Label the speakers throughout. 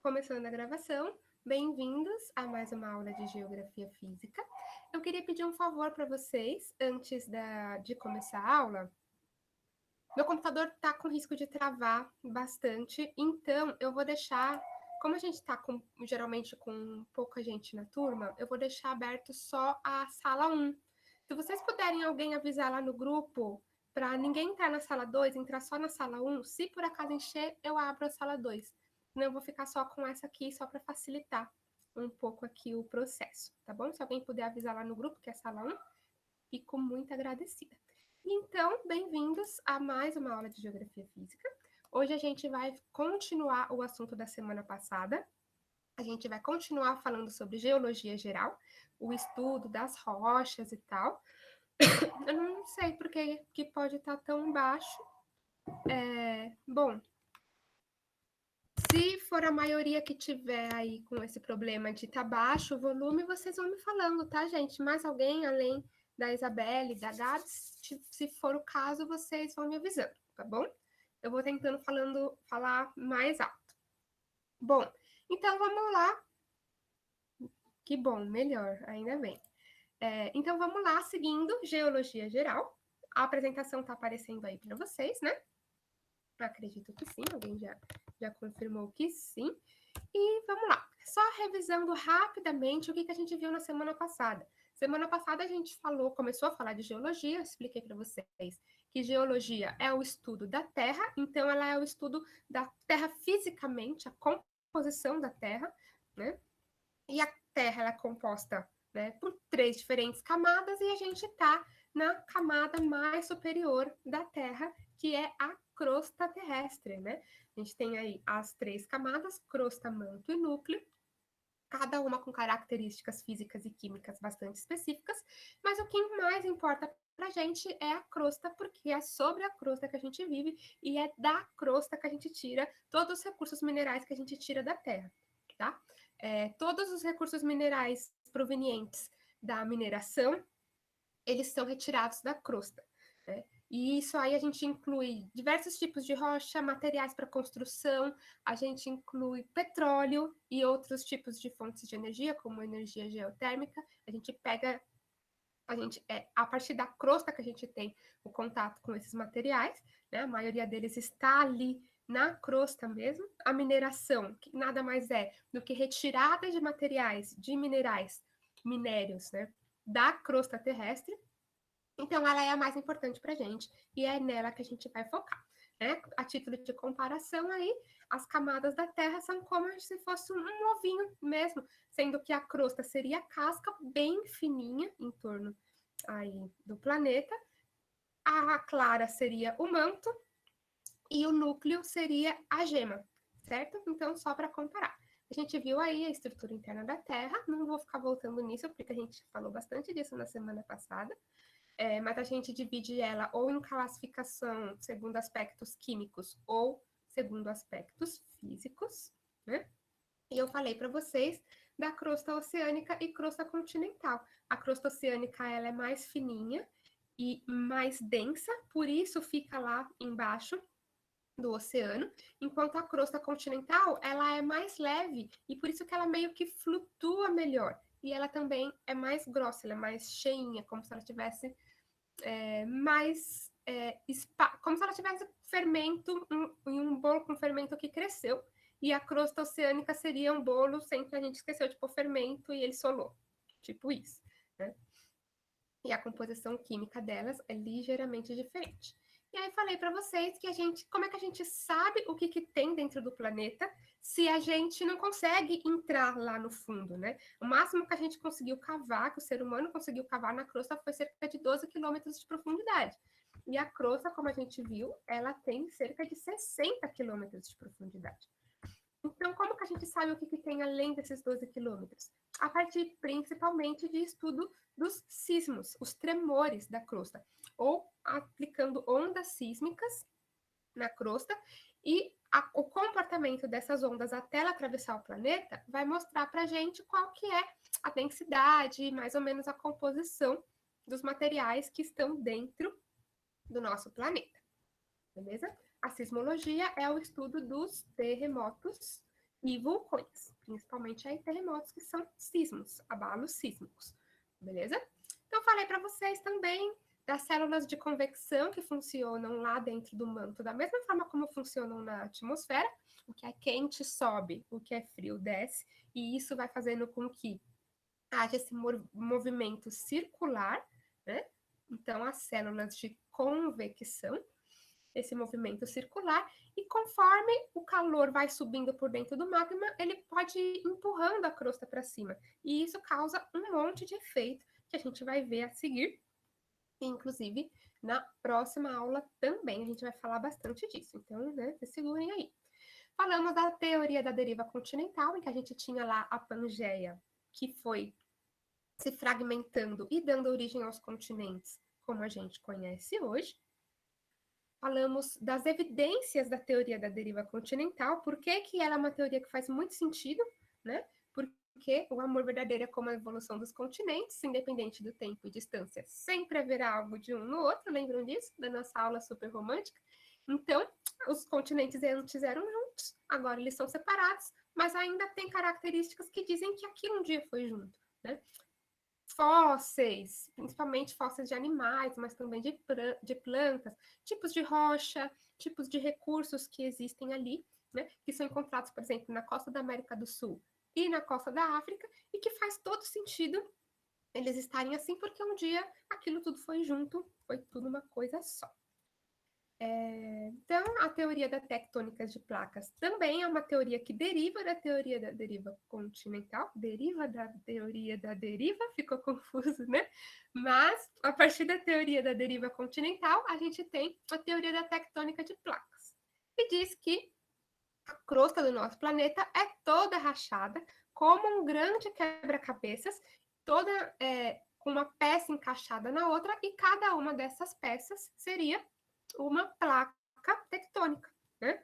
Speaker 1: Começando a gravação, bem-vindos a mais uma aula de Geografia Física. Eu queria pedir um favor para vocês, antes de começar a aula. Meu computador está com risco de travar bastante, então eu vou deixar, como a gente está geralmente com pouca gente na turma, eu vou deixar aberto só a sala 1. Se vocês puderem alguém avisar lá no grupo, para ninguém entrar na sala 2, entrar só na sala 1, se por acaso encher, eu abro a sala 2. Não, eu vou ficar só com essa aqui, só para facilitar um pouco aqui o processo, tá bom? Se alguém puder avisar lá no grupo, que é a sala 1, fico muito agradecida. Então, bem-vindos a mais uma aula de Geografia Física. Hoje a gente vai continuar o assunto da semana passada. A gente vai continuar falando sobre geologia geral, o estudo das rochas e tal. Eu não sei por que pode estar tão baixo. Bom, se for a maioria que tiver aí com esse problema de estar baixo o volume, vocês vão me falando, tá, gente? Mais alguém além da Isabelle, da Gabs, se for o caso, vocês vão me avisando, tá bom? Eu vou tentando falar mais alto. Bom, então vamos lá. Que bom, melhor, ainda bem. Então vamos lá, seguindo Geologia Geral. A apresentação está aparecendo aí para vocês, né? Acredito que sim, alguém já confirmou que sim. E vamos lá, só revisando rapidamente o que a gente viu na semana passada. Semana passada a gente começou a falar de geologia, eu expliquei para vocês que geologia é o estudo da Terra, então ela é o estudo da Terra fisicamente, a composição da Terra, né? E a Terra ela é composta, né, por 3 diferentes camadas e a gente está na camada mais superior da Terra, que é a crosta terrestre, né? A gente tem aí as 3 camadas, crosta, manto e núcleo, cada uma com características físicas e químicas bastante específicas, mas o que mais importa para a gente é a crosta, porque é sobre a crosta que a gente vive e é da crosta que a gente tira todos os recursos minerais que a gente tira da Terra, tá? Todos os recursos minerais provenientes da mineração, eles são retirados da crosta, né? E isso aí a gente inclui diversos tipos de rocha, materiais para construção, a gente inclui petróleo e outros tipos de fontes de energia, como energia geotérmica. A partir da crosta que a gente tem o contato com esses materiais, né? A maioria deles está ali na crosta mesmo. A mineração, que nada mais é do que retirada de materiais, de minérios, né? Da crosta terrestre. Então, ela é a mais importante para a gente e é nela que a gente vai focar. Né? A título de comparação aí, as camadas da Terra são como se fosse um ovinho mesmo, sendo que a crosta seria a casca bem fininha em torno aí do planeta, a clara seria o manto e o núcleo seria a gema, certo? Então, só para comparar. A gente viu aí a estrutura interna da Terra, não vou ficar voltando nisso, porque a gente falou bastante disso na semana passada, mas a gente divide ela ou em classificação segundo aspectos químicos ou segundo aspectos físicos, né? E eu falei para vocês da crosta oceânica e crosta continental. A crosta oceânica ela é mais fininha e mais densa, por isso fica lá embaixo do oceano, enquanto a crosta continental ela é mais leve e por isso que ela meio que flutua melhor. E ela também é mais grossa, ela é mais cheinha, como se ela tivesse como se ela tivesse fermento em um bolo com fermento que cresceu. E a crosta oceânica seria um bolo sem que a gente esqueceu de pôr fermento e ele solou. Tipo isso, né? E a composição química delas é ligeiramente diferente. E aí falei para vocês que como é que a gente sabe o que tem dentro do planeta se a gente não consegue entrar lá no fundo, né? O máximo que a gente conseguiu cavar, que o ser humano conseguiu cavar na crosta foi cerca de 12 quilômetros de profundidade. E a crosta, como a gente viu, ela tem cerca de 60 quilômetros de profundidade. Então, como que a gente sabe o que tem além desses 12 quilômetros? A partir principalmente de estudo dos sismos, os tremores da crosta, ou aplicando ondas sísmicas na crosta, e o comportamento dessas ondas até ela atravessar o planeta vai mostrar para a gente qual que é a densidade, mais ou menos a composição dos materiais que estão dentro do nosso planeta, beleza? A sismologia é o estudo dos terremotos e vulcões, principalmente aí terremotos que são sismos, abalos sísmicos, beleza? Então, falei para vocês também das células de convecção que funcionam lá dentro do manto, da mesma forma como funcionam na atmosfera, o que é quente sobe, o que é frio desce, e isso vai fazendo com que haja esse movimento circular, né? Então, as células de convecção, esse movimento circular, e conforme o calor vai subindo por dentro do magma, ele pode ir empurrando a crosta para cima. E isso causa um monte de efeito que a gente vai ver a seguir, inclusive na próxima aula também a gente vai falar bastante disso. Então, né, se segurem aí. Falamos da teoria da deriva continental, em que a gente tinha lá a Pangeia, que foi se fragmentando e dando origem aos continentes, como a gente conhece hoje. Falamos das evidências da teoria da deriva continental, por que ela é uma teoria que faz muito sentido, né? Porque o amor verdadeiro é como a evolução dos continentes, independente do tempo e distância, sempre haverá algo de um no outro, lembram disso? Da nossa aula super romântica? Então, os continentes antes eram juntos, agora eles são separados, mas ainda tem características que dizem que aquilo um dia foi junto, né? Fósseis, principalmente fósseis de animais, mas também de plantas, tipos de rocha, tipos de recursos que existem ali, né, que são encontrados, por exemplo, na costa da América do Sul e na costa da África, e que faz todo sentido eles estarem assim, porque um dia aquilo tudo foi junto, foi tudo uma coisa só. Então, a teoria da tectônica de placas também é uma teoria que deriva da teoria da deriva continental, deriva da teoria da deriva, ficou confuso, né? Mas, a partir da teoria da deriva continental, a gente tem a teoria da tectônica de placas, que diz que a crosta do nosso planeta é toda rachada, como um grande quebra-cabeças, toda com uma peça encaixada na outra, e cada uma dessas peças seria uma placa tectônica, né?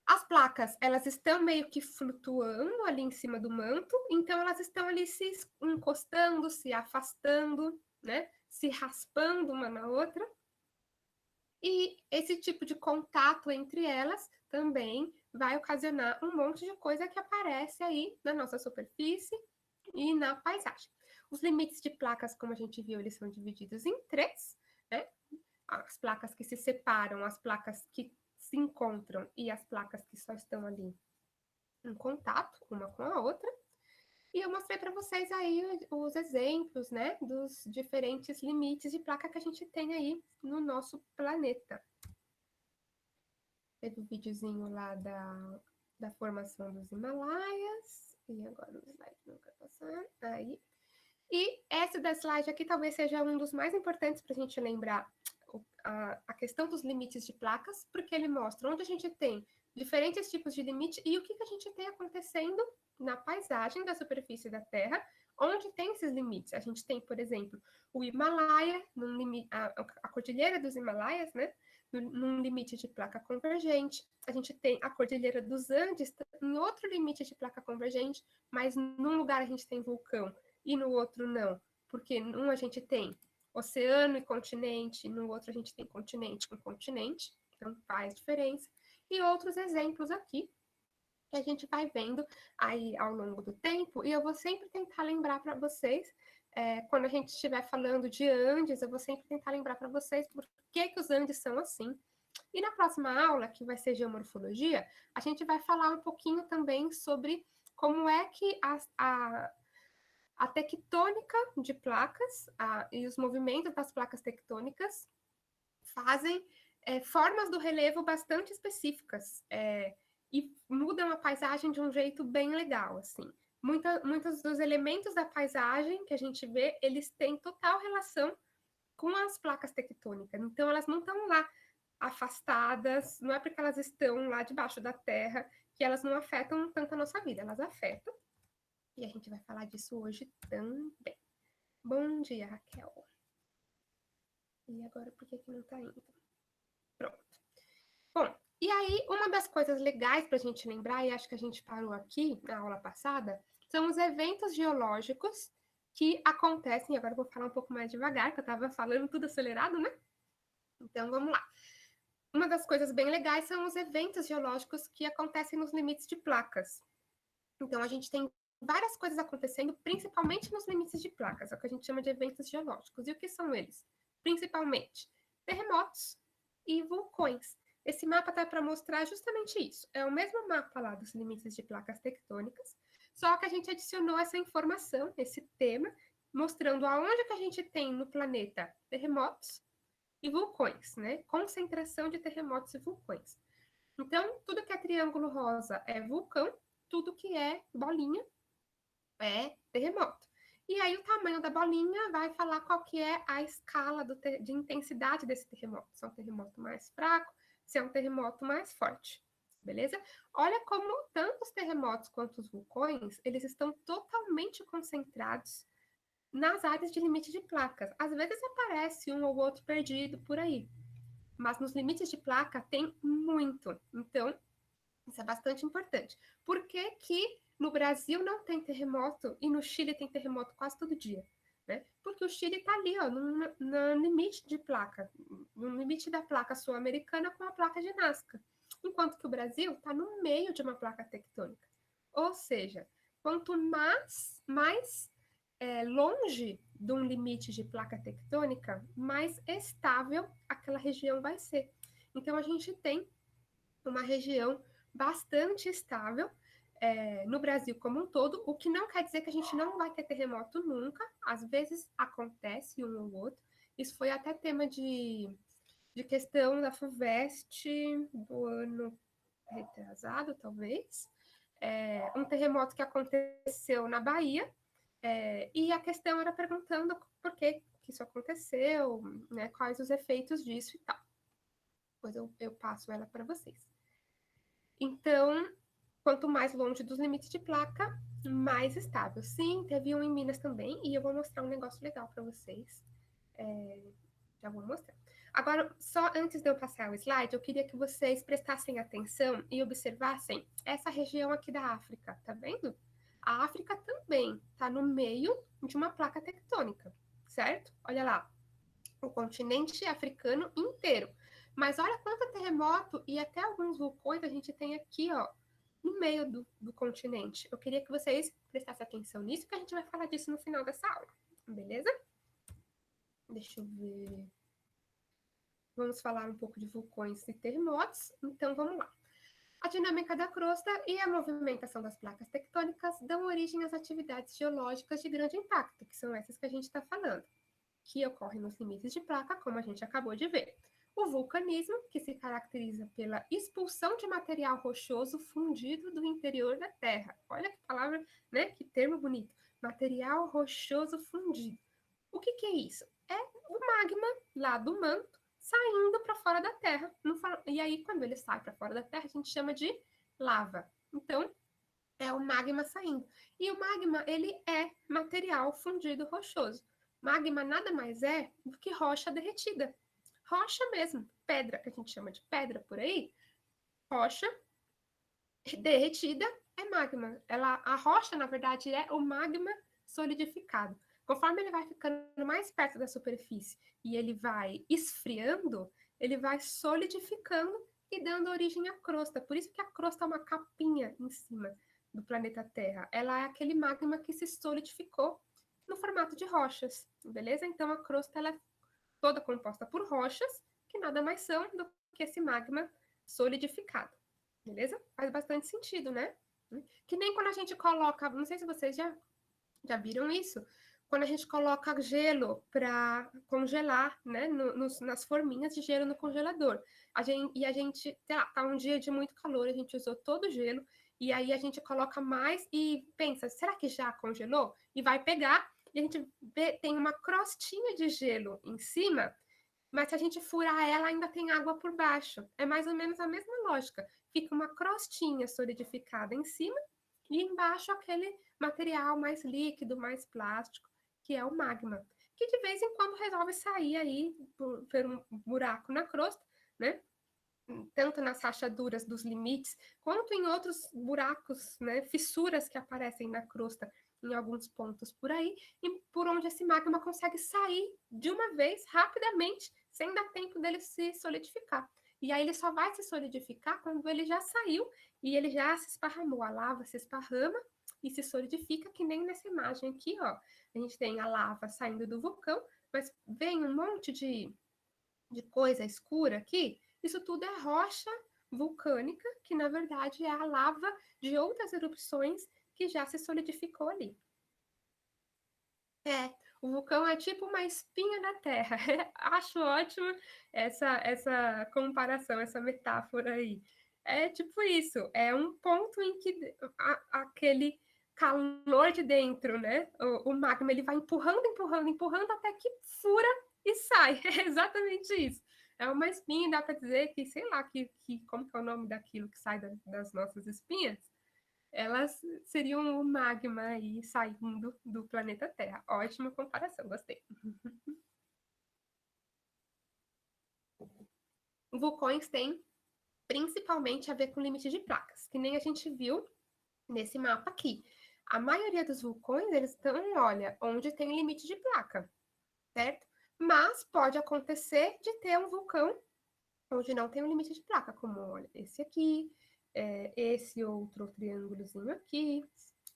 Speaker 1: As placas, elas estão meio que flutuando ali em cima do manto, então elas estão ali se encostando, se afastando, né? Se raspando uma na outra. E esse tipo de contato entre elas também vai ocasionar um monte de coisa que aparece aí na nossa superfície e na paisagem. Os limites de placas, como a gente viu, eles são divididos em três, né? As placas que se separam, as placas que se encontram e as placas que só estão ali em contato uma com a outra. E eu mostrei para vocês aí os exemplos, né, dos diferentes limites de placa que a gente tem aí no nosso planeta. Teve um videozinho lá da formação dos Himalaias. E agora o slide não vai passar. Aí. E esse da slide aqui talvez seja um dos mais importantes para a gente lembrar a questão dos limites de placas, porque ele mostra onde a gente tem diferentes tipos de limite e o que a gente tem acontecendo na paisagem da superfície da Terra, onde tem esses limites. A gente tem, por exemplo, o Himalaia, a Cordilheira dos Himalaias, né? Num limite de placa convergente. A gente tem a Cordilheira dos Andes em outro limite de placa convergente, mas num lugar a gente tem vulcão e no outro não, porque num a gente tem oceano e continente, no outro a gente tem continente com continente, então faz diferença. E outros exemplos aqui que a gente vai vendo aí ao longo do tempo, e eu vou sempre tentar lembrar para vocês, quando a gente estiver falando de Andes, eu vou sempre tentar lembrar para vocês por que os Andes são assim. E na próxima aula, que vai ser geomorfologia, a gente vai falar um pouquinho também sobre como é que a tectônica de placas e os movimentos das placas tectônicas fazem formas do relevo bastante específicas e mudam a paisagem de um jeito bem legal, assim. Muitos dos elementos da paisagem que a gente vê, eles têm total relação com as placas tectônicas. Então, elas não estão lá afastadas, não é porque elas estão lá debaixo da terra que elas não afetam tanto a nossa vida, elas afetam. E a gente vai falar disso hoje também. Bom dia, Raquel. E agora, por que não tá indo? Pronto. Bom, e aí, uma das coisas legais para a gente lembrar, e acho que a gente parou aqui na aula passada, são os eventos geológicos que acontecem. Agora eu vou falar um pouco mais devagar, que eu estava falando tudo acelerado, né? Então, vamos lá. uma das coisas bem legais são os eventos geológicos que acontecem nos limites de placas. Então, a gente tem várias coisas acontecendo, principalmente nos limites de placas, é o que a gente chama de eventos geológicos. E o que são eles? Principalmente terremotos e vulcões. Esse mapa está para mostrar justamente isso. É o mesmo mapa lá dos limites de placas tectônicas, só que a gente adicionou essa informação, esse tema, mostrando aonde que a gente tem no planeta terremotos e vulcões, né? Concentração de terremotos e vulcões. Então, tudo que é triângulo rosa é vulcão, tudo que é bolinha é terremoto. E aí o tamanho da bolinha vai falar qual que é a escala de intensidade desse terremoto. Se é um terremoto mais fraco, se é um terremoto mais forte. Beleza? Olha como tanto os terremotos quanto os vulcões, eles estão totalmente concentrados nas áreas de limite de placas. Às vezes aparece um ou outro perdido por aí, mas nos limites de placa tem muito. Então, isso é bastante importante. Por que que no Brasil não tem terremoto e no Chile tem terremoto quase todo dia? Né? Porque o Chile está ali, ó, no limite de placa, no limite da placa sul-americana com a placa de Nazca. Enquanto que o Brasil está no meio de uma placa tectônica. Ou seja, quanto mais longe de um limite de placa tectônica, mais estável aquela região vai ser. Então, a gente tem uma região bastante estável no Brasil como um todo, o que não quer dizer que a gente não vai ter terremoto nunca, às vezes acontece um ou outro. Isso foi até tema de questão da FUVEST do ano retrasado, talvez. Um terremoto que aconteceu na Bahia, e a questão era perguntando por que isso aconteceu, né, quais os efeitos disso e tal. Depois eu passo ela para vocês. Então, quanto mais longe dos limites de placa, mais estável. Sim, teve um em Minas também, e eu vou mostrar um negócio legal para vocês. Já vou mostrar. Agora, só antes de eu passar o slide, eu queria que vocês prestassem atenção e observassem essa região aqui da África, tá vendo? A África também está no meio de uma placa tectônica, certo? Olha lá, o continente africano inteiro. Mas olha quanto terremoto e até alguns vulcões a gente tem aqui, ó, no meio do continente. Eu queria que vocês prestassem atenção nisso, que a gente vai falar disso no final dessa aula, beleza? Deixa eu ver. Vamos falar um pouco de vulcões e terremotos, então vamos lá. A dinâmica da crosta e a movimentação das placas tectônicas dão origem às atividades geológicas de grande impacto, que são essas que a gente está falando, que ocorrem nos limites de placa, como a gente acabou de ver. O vulcanismo, que se caracteriza pela expulsão de material rochoso fundido do interior da Terra. Olha que palavra, né? Que termo bonito. Material rochoso fundido. O que é isso? É o magma lá do manto saindo para fora da Terra. E aí, quando ele sai para fora da Terra, a gente chama de lava. Então, é o magma saindo. E o magma, ele é material fundido rochoso. Magma nada mais é do que rocha derretida. Rocha mesmo, pedra, que a gente chama de pedra por aí. Rocha derretida é magma. A rocha, na verdade, é o magma solidificado. Conforme ele vai ficando mais perto da superfície e ele vai esfriando, ele vai solidificando e dando origem à crosta. Por isso que a crosta é uma capinha em cima do planeta Terra. Ela é aquele magma que se solidificou no formato de rochas, beleza? Então a crosta ela é toda composta por rochas, que nada mais são do que esse magma solidificado, beleza? Faz bastante sentido, né? Que nem quando a gente coloca, não sei se vocês já viram isso, quando a gente coloca gelo para congelar, né, nas forminhas de gelo no congelador. A gente, sei lá, tá um dia de muito calor, a gente usou todo o gelo, e aí a gente coloca mais e pensa, será que já congelou? E vai pegar, e a gente vê, tem uma crostinha de gelo em cima, mas se a gente furar ela, ainda tem água por baixo. É mais ou menos a mesma lógica. Fica uma crostinha solidificada em cima, e embaixo aquele material mais líquido, mais plástico, que é o magma, que de vez em quando resolve sair aí por um buraco na crosta, né? Tanto nas rachaduras dos limites, quanto em outros buracos, né? Fissuras que aparecem na crosta em alguns pontos por aí, e por onde esse magma consegue sair de uma vez, rapidamente, sem dar tempo dele se solidificar. E aí ele só vai se solidificar quando ele já saiu e ele já se esparramou. A lava se esparrama e se solidifica, que nem nessa imagem aqui, ó. A gente tem a lava saindo do vulcão, mas vem um monte de coisa escura aqui. Isso tudo é rocha vulcânica, que na verdade é a lava de outras erupções que já se solidificou ali. O vulcão é tipo uma espinha da Terra. Acho ótimo essa comparação, essa metáfora aí. É tipo isso, é um ponto em que aquele calor de dentro, né? O magma ele vai empurrando, empurrando, empurrando até que fura e sai. É exatamente isso. É uma espinha, dá para dizer que, sei lá, como que é o nome daquilo que sai das nossas espinhas? Elas seriam o magma aí saindo do planeta Terra. Ótima comparação, gostei. Vulcões têm principalmente a ver com limite de placas, que nem a gente viu nesse mapa aqui. A maioria dos vulcões, eles estão, olha, onde tem limite de placa, certo? Mas pode acontecer de ter um vulcão onde não tem um limite de placa, como, olha, esse aqui, esse outro triângulozinho aqui,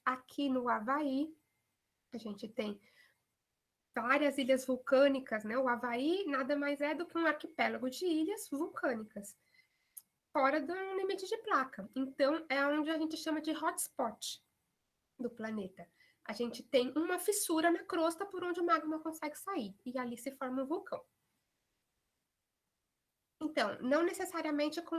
Speaker 1: aqui no Havaí, a gente tem várias ilhas vulcânicas, né? O Havaí nada mais é do que um arquipélago de ilhas vulcânicas, fora do limite de placa. Então, é onde a gente chama de hotspot do planeta. A gente tem uma fissura na crosta por onde o magma consegue sair, e ali se forma um vulcão. Então, não necessariamente com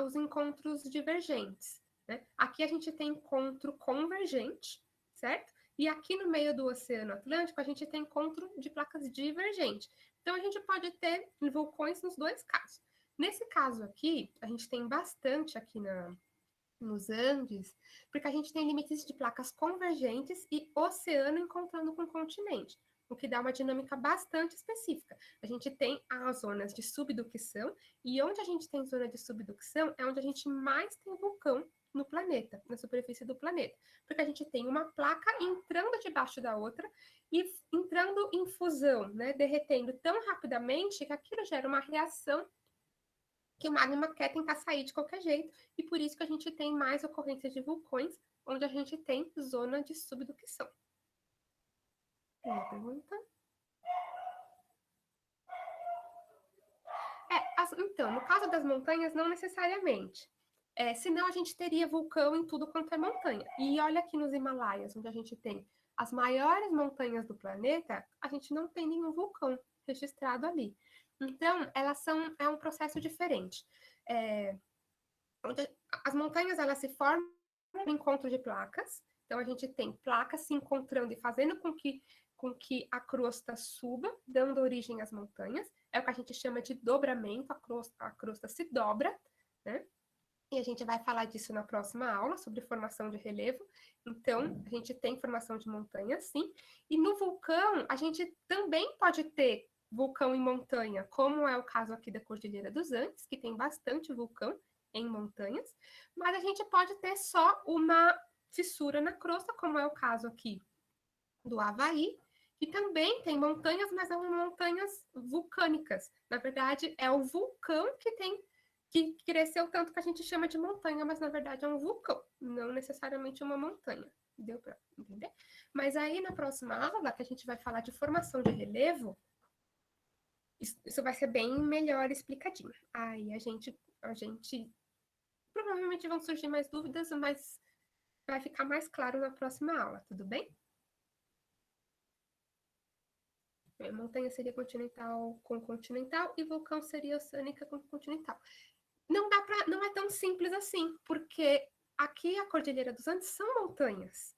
Speaker 1: os encontros divergentes, né? Aqui a gente tem encontro convergente, certo? E aqui no meio do Oceano Atlântico, a gente tem encontro de placas divergentes. Então, a gente pode ter vulcões nos dois casos. Nesse caso aqui, a gente tem bastante aqui nos Andes, porque a gente tem limites de placas convergentes e oceano encontrando com o continente, o que dá uma dinâmica bastante específica. A gente tem as zonas de subducção, e onde a gente tem zona de subducção é onde a gente mais tem vulcão no planeta, na superfície do planeta, porque a gente tem uma placa entrando debaixo da outra e entrando em fusão, né, derretendo tão rapidamente que aquilo gera uma reação que o magma quer tentar sair de qualquer jeito, e por isso que a gente tem mais ocorrências de vulcões, onde a gente tem zona de subducção. Uma pergunta? Então, no caso das montanhas, não necessariamente. Senão a gente teria vulcão em tudo quanto é montanha. E olha aqui nos Himalaias, onde a gente tem as maiores montanhas do planeta, a gente não tem nenhum vulcão registrado ali. Então, é um processo diferente. As montanhas elas se formam no encontro de placas. Então a gente tem placas se encontrando e fazendo com que a crosta suba, dando origem às montanhas. É o que a gente chama de dobramento, a crosta se dobra, né? E a gente vai falar disso na próxima aula, sobre formação de relevo. Então, a gente tem formação de montanha, sim. E no vulcão, a gente também pode ter vulcão em montanha, como é o caso aqui da Cordilheira dos Andes, que tem bastante vulcão em montanhas. Mas a gente pode ter só uma fissura na crosta, como é o caso aqui do Havaí, que também tem montanhas, mas são montanhas vulcânicas. Na verdade, é o vulcão que cresceu tanto que a gente chama de montanha, mas na verdade é um vulcão, não necessariamente uma montanha. Deu para entender? Mas aí na próxima aula, que a gente vai falar de formação de relevo, isso vai ser bem melhor explicadinho. Aí a gente provavelmente vão surgir mais dúvidas, mas vai ficar mais claro na próxima aula, tudo bem? Montanha seria continental com continental e vulcão seria oceânica com continental. Não é tão simples assim, porque aqui a Cordilheira dos Andes são montanhas.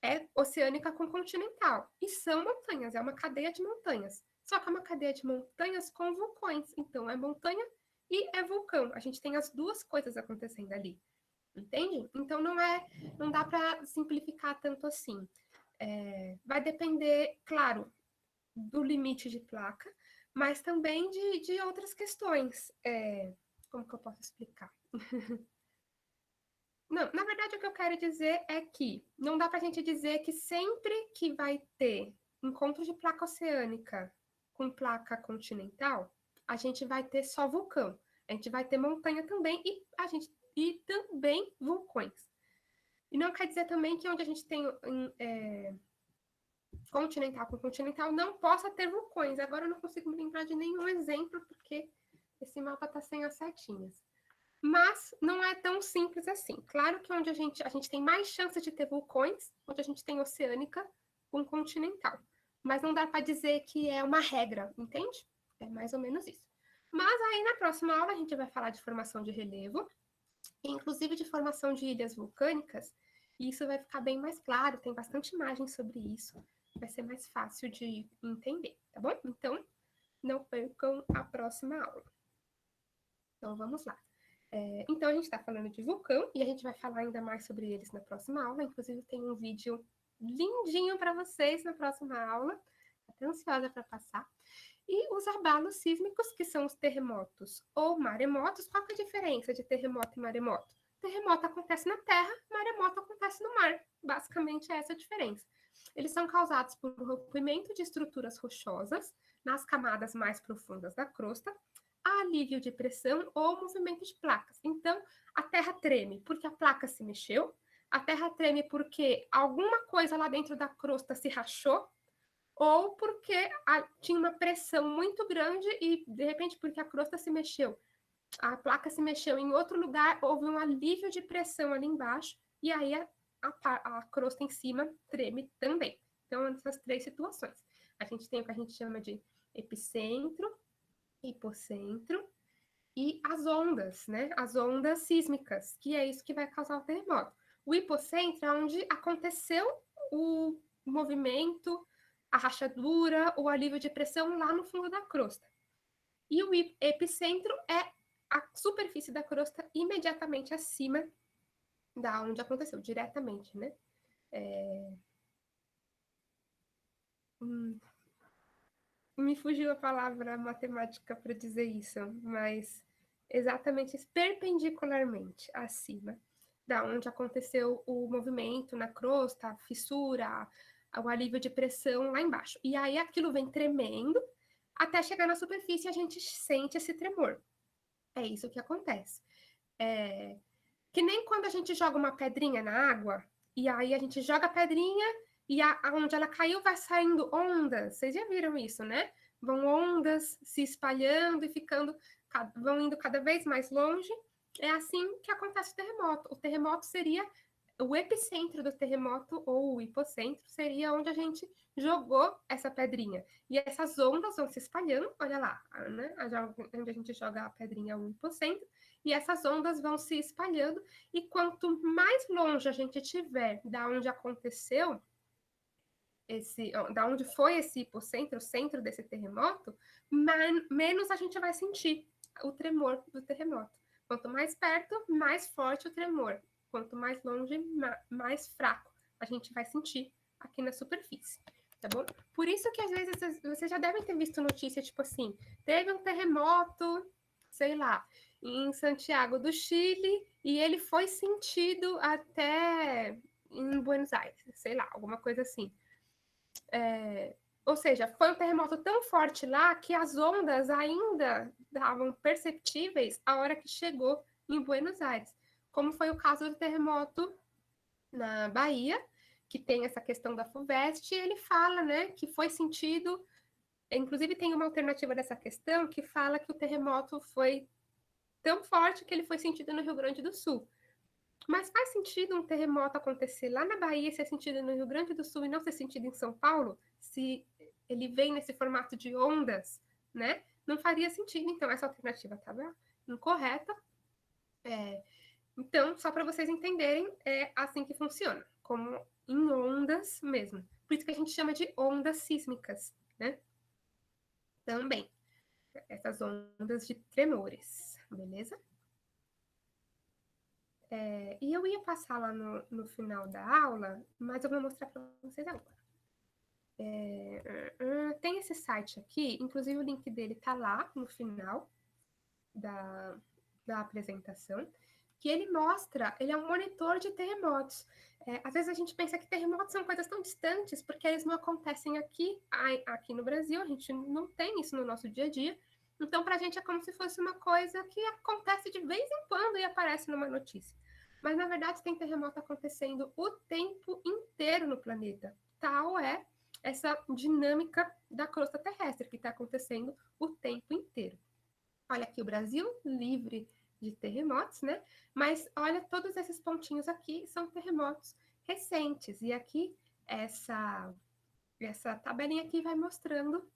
Speaker 1: É oceânica com continental. E são montanhas, é uma cadeia de montanhas. Só que é uma cadeia de montanhas com vulcões. Então, é montanha e é vulcão. A gente tem as duas coisas acontecendo ali. Entende? Então, não dá para simplificar tanto assim. Vai depender, claro, do limite de placa, mas também de outras questões. Como que eu posso explicar? Não, na verdade, o que eu quero dizer é que não dá para a gente dizer que sempre que vai ter encontro de placa oceânica com placa continental, a gente vai ter só vulcão. A gente vai ter montanha também e também vulcões. E não quer dizer também que onde a gente tem continental com continental não possa ter vulcões. Agora eu não consigo me lembrar de nenhum exemplo, porque esse mapa está sem as setinhas. Mas não é tão simples assim. Claro que onde a gente tem mais chance de ter vulcões, onde a gente tem oceânica com continental. Mas não dá para dizer que é uma regra, entende? É mais ou menos isso. Mas aí na próxima aula a gente vai falar de formação de relevo, inclusive de formação de ilhas vulcânicas, e isso vai ficar bem mais claro, tem bastante imagem sobre isso, vai ser mais fácil de entender, tá bom? Então, não percam a próxima aula. Então, vamos lá. Então, a gente está falando de vulcão, e a gente vai falar ainda mais sobre eles na próxima aula, inclusive tem um vídeo lindinho para vocês na próxima aula, estou ansiosa para passar. E os abalos sísmicos, que são os terremotos ou maremotos. Qual que é a diferença de terremoto e maremoto? Terremoto acontece na terra, maremoto acontece no mar. Basicamente é essa a diferença. Eles são causados por rompimento de estruturas rochosas nas camadas mais profundas da crosta, alívio de pressão ou movimento de placas. Então, a terra treme porque a placa se mexeu, a terra treme porque alguma coisa lá dentro da crosta se rachou, ou porque tinha uma pressão muito grande e, de repente, porque a crosta se mexeu, a placa se mexeu em outro lugar, houve um alívio de pressão ali embaixo, e aí a crosta em cima treme também. Então, essas três situações. A gente tem o que a gente chama de epicentro, hipocentro e as ondas, né? As ondas sísmicas, que é isso que vai causar o terremoto. O hipocentro é onde aconteceu o movimento, a rachadura, o alívio de pressão lá no fundo da crosta. E o epicentro é a superfície da crosta imediatamente acima da onde aconteceu, diretamente, né? Me fugiu a palavra matemática para dizer isso, mas exatamente perpendicularmente acima da onde aconteceu o movimento na crosta, a fissura, o alívio de pressão lá embaixo. E aí aquilo vem tremendo até chegar na superfície e a gente sente esse tremor. É isso que acontece. Que nem quando a gente joga uma pedrinha na água, e aí a gente joga a pedrinha e onde ela caiu vai saindo ondas. Vocês já viram isso, né? Vão ondas se espalhando e vão indo cada vez mais longe. É assim que acontece o terremoto. O terremoto seria o epicentro do terremoto, ou o hipocentro, seria onde a gente jogou essa pedrinha. E essas ondas vão se espalhando, olha lá, né? Onde a gente joga a pedrinha é o hipocentro, e essas ondas vão se espalhando, e quanto mais longe a gente estiver da onde aconteceu, da onde foi esse hipocentro, o centro desse terremoto, menos a gente vai sentir o tremor do terremoto. Quanto mais perto, mais forte o tremor. Quanto mais longe, mais fraco a gente vai sentir aqui na superfície, tá bom? Por isso que às vezes vocês já devem ter visto notícia, tipo assim, teve um terremoto, sei lá, em Santiago do Chile, e ele foi sentido até em Buenos Aires, sei lá, alguma coisa assim. Ou seja, foi um terremoto tão forte lá que as ondas ainda estavam perceptíveis a hora que chegou em Buenos Aires, como foi o caso do terremoto na Bahia, que tem essa questão da FUVEST, e ele fala, né, que foi sentido, inclusive tem uma alternativa dessa questão que fala que o terremoto foi tão forte que ele foi sentido no Rio Grande do Sul. Mas faz sentido um terremoto acontecer lá na Bahia, ser sentido no Rio Grande do Sul e não ser sentido em São Paulo, se ele vem nesse formato de ondas, né? Não faria sentido. Então, essa alternativa estava incorreta. Então, só para vocês entenderem, é assim que funciona, como em ondas mesmo. Por isso que a gente chama de ondas sísmicas, né? Também, essas ondas de tremores, beleza? E eu ia passar lá no final da aula, mas eu vou mostrar para vocês agora. Tem esse site aqui, inclusive o link dele tá lá no final da apresentação, que ele mostra, ele é um monitor de terremotos. Às vezes a gente pensa que terremotos são coisas tão distantes, porque eles não acontecem aqui no Brasil, a gente não tem isso no nosso dia a dia, Então, para a gente é como se fosse uma coisa que acontece de vez em quando e aparece numa notícia. Mas, na verdade, tem terremoto acontecendo o tempo inteiro no planeta. Tal é essa dinâmica da crosta terrestre que está acontecendo o tempo inteiro. Olha aqui o Brasil, livre de terremotos, né? Mas olha, todos esses pontinhos aqui são terremotos recentes. E aqui, essa tabelinha aqui vai mostrando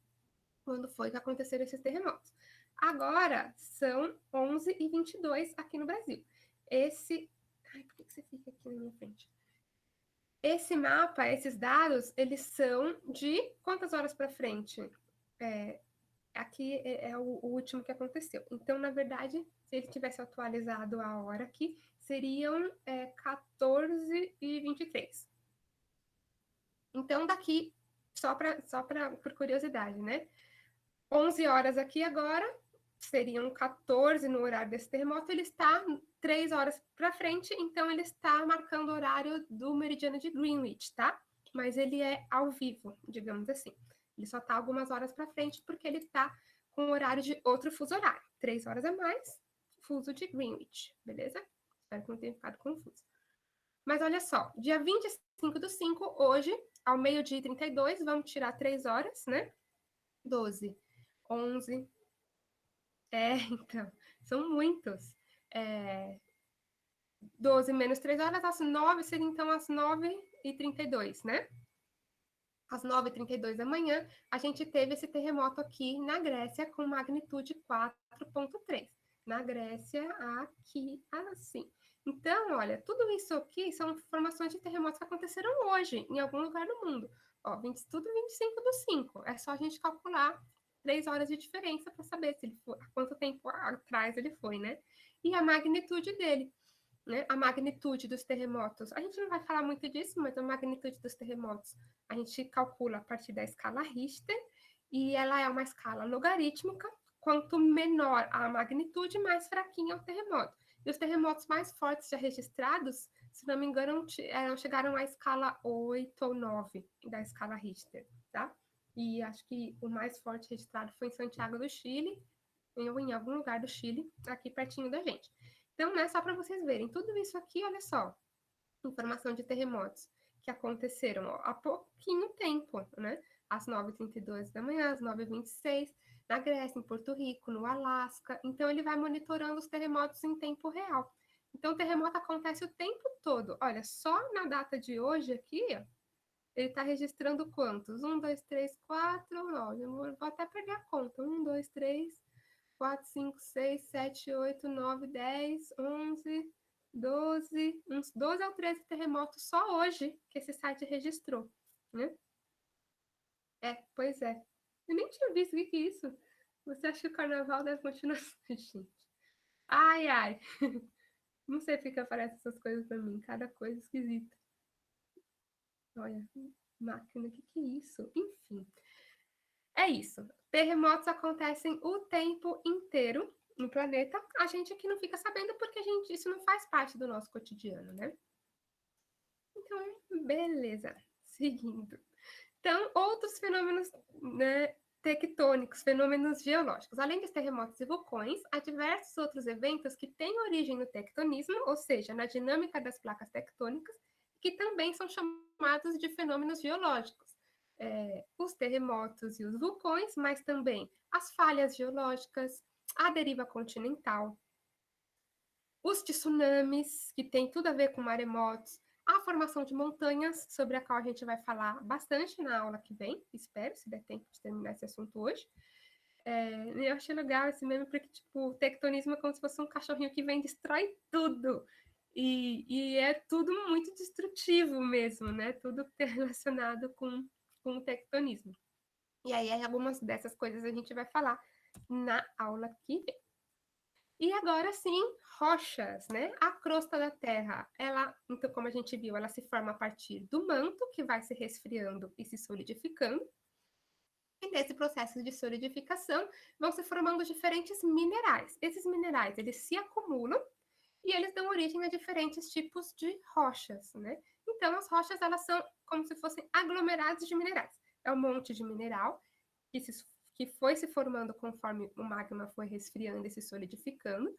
Speaker 1: quando foi que aconteceram esses terremotos. Agora são 11h22 aqui no Brasil. Esse. Ai, por que você fica aqui na minha frente? Esse mapa, esses dados, eles são de quantas horas para frente? Aqui é o último que aconteceu. Então, na verdade, se ele tivesse atualizado a hora aqui, seriam 14h23. Então, daqui, por curiosidade, né? 11 horas aqui agora, seriam 14 no horário desse terremoto, ele está 3 horas para frente, então ele está marcando o horário do meridiano de Greenwich, tá? Mas ele é ao vivo, digamos assim. Ele só está algumas horas para frente porque ele está com o horário de outro fuso horário. 3 horas a mais, fuso de Greenwich, beleza? Espero que não tenha ficado confuso. Mas olha só, dia 25/5, hoje, ao meio-dia e 32, vamos tirar 3 horas, né? 12, 11, então, são muitos. 12 menos 3 horas, às 9, seria então às 9h32, né? Às 9h32 da manhã, a gente teve esse terremoto aqui na Grécia com magnitude 4,3. Na Grécia, aqui, assim. Então, olha, tudo isso aqui são informações de terremotos que aconteceram hoje, em algum lugar do mundo. Ó, tudo 25/5. É só a gente calcular 3 horas de diferença para saber se ele foi, quanto tempo atrás ele foi, né? E a magnitude dele, né? A magnitude dos terremotos. A gente não vai falar muito disso, mas a magnitude dos terremotos a gente calcula a partir da escala Richter e ela é uma escala logarítmica. Quanto menor a magnitude, mais fraquinho é o terremoto. E os terremotos mais fortes já registrados, se não me engano, chegaram à escala 8 ou 9 da escala Richter, tá? E acho que o mais forte registrado foi em Santiago do Chile, ou em algum lugar do Chile, aqui pertinho da gente. Então, né, só para vocês verem, tudo isso aqui, olha só, informação de terremotos que aconteceram ó, há pouquinho tempo, né? Às 9h32 da manhã, às 9h26, na Grécia, em Porto Rico, no Alasca. Então, ele vai monitorando os terremotos em tempo real. Então, o terremoto acontece o tempo todo. Olha, só na data de hoje aqui, ó, ele está registrando quantos? 1, 2, 3, 4, 9. Eu vou até perder a conta. 1, 2, 3, 4, 5, 6, 7, 8, 9, 10, 11, 12, uns 12 ou 13 terremotos só hoje que esse site registrou, né? Pois é. Eu nem tinha visto o que é isso. Você acha que o carnaval deve continuar assim, gente? Ai, ai. Não sei porque aparecem essas coisas pra mim. Cada coisa esquisita. Olha, máquina, o que é isso? Enfim. É isso. Terremotos acontecem o tempo inteiro no planeta. A gente aqui não fica sabendo porque isso não faz parte do nosso cotidiano, né? Então, beleza. Seguindo. Então, outros fenômenos, né, tectônicos, fenômenos geológicos. Além dos terremotos e vulcões, há diversos outros eventos que têm origem no tectonismo, ou seja, na dinâmica das placas tectônicas, que também são chamados de fenômenos geológicos. Os terremotos e os vulcões, mas também as falhas geológicas, a deriva continental, os tsunamis, que tem tudo a ver com maremotos, a formação de montanhas, sobre a qual a gente vai falar bastante na aula que vem, espero, se der tempo de terminar esse assunto hoje. Eu achei legal esse meme, porque tipo, o tectonismo é como se fosse um cachorrinho que vem e destrói tudo. E é tudo muito destrutivo mesmo, né? Tudo que é relacionado com o tectonismo. E aí, algumas dessas coisas a gente vai falar na aula que vem. E agora sim, rochas, né? A crosta da Terra, ela, então, como a gente viu, ela se forma a partir do manto, que vai se resfriando e se solidificando. E nesse processo de solidificação, vão se formando diferentes minerais. Esses minerais, eles se acumulam e eles dão origem a diferentes tipos de rochas, né? Então, as rochas, elas são como se fossem aglomerados de minerais. É um monte de mineral que foi se formando conforme o magma foi resfriando e se solidificando.